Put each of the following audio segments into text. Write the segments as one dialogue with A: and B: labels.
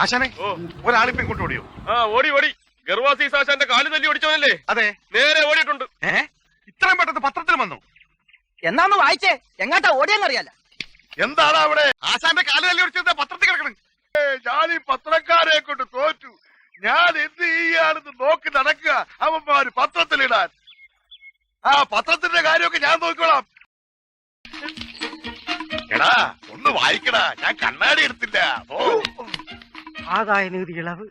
A: ആശാനെ ഒരാളിപ്പോ ഇങ്ങോട്ട് ഓടിയോ?
B: ഓടി ഓടി. ഗർവാസി ആശാന്റെ കാല് തല്ലി ഓടിച്ചവനല്ലേ?
A: അതെ,
B: നേരെ ഓടിയിട്ടുണ്ട്.
A: ഇത്രയും പെട്ടെന്ന് പത്രത്തിൽ വന്നു.
C: എന്നാന്ന് വായിച്ചേ, എങ്ങാട്ടാ ഓടിയെന്നറിയാല.
A: എന്താണ് അവിടെ? ആശാന്റെ കാല് തല്ലി ഓടിച്ചത് പത്രത്തിൽ കിടക്കണം.
D: ഞാൻ ഈ പത്രക്കാരെ കൊണ്ട് തോറ്റു. ഞാൻ എന്ത് ചെയ്യാണെന്ന് നോക്കി നടക്കുക അവന്മാര് പത്രത്തിലിടാൻ. ആ പത്രത്തിന്റെ കാര്യമൊക്കെ ഞാൻ നോക്കിക്കോളാം. എടാ ഒന്ന് വായിക്കടാ, ഞാൻ കണ്ണാടി എടുത്തില്ല.
C: ആദായ നികുതി ഇളവ്,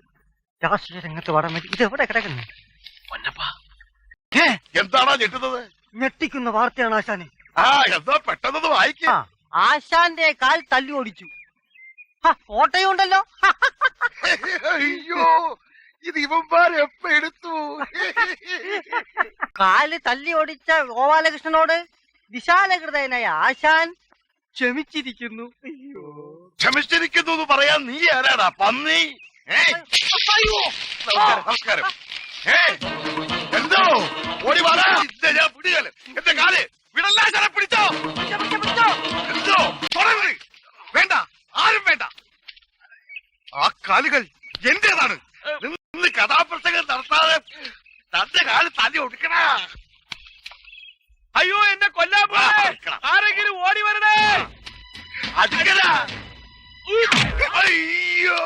C: രാഷ്ട്രീയ രംഗത്ത് വടമതി, ഇതെവിടെ കിടക്കുന്നു?
D: എന്താണോ ഞെട്ടുന്നത്?
C: ഞെട്ടിക്കുന്ന വാർത്തയാണ് ആശാനെ.
D: ആ എന്താ പെട്ടെന്ന് വായിക്ക.
C: ആശാന്റെ കാൽ തല്ലി ഓടിച്ചു. ഫോട്ടോയും ഉണ്ടല്ലോ.
D: അയ്യോ, ഇത് ഇവന്മാരെ എപ്പ എടുത്തു?
C: കാല് തല്ലി ഓടിച്ച ഗോപാലകൃഷ്ണനോട് വിശാലഹൃദയനായ ആശാൻ ക്ഷമിച്ചിരിക്കുന്നു.
D: ക്ഷമിച്ചിരിക്കുന്നു എന്ന് പറയാൻ നീ ആരാടാ പന്നി? നമസ്കാരം. എന്തോ ഓടി വാടാ, ഞാൻ പിടിയാല്. എന്റെ കാല് വിടല്ലാശാനെ പിടിച്ചോ. എന്തോ
A: വേണ്ട, ആരും വേണ്ട. ആ കാലുകൾ എന്റേതാണ്.
D: നിന്ന് കഥാപ്രസംഗം നടത്താതെ തന്റെ കാല് തല്ലി ഒടുക്കണ.
B: അയ്യോ, എന്നെ കൊല്ലാൻ പോലെ ആരെങ്കിലും ഓടി വരണേ.
D: അടിക്കല. അയ്യോ.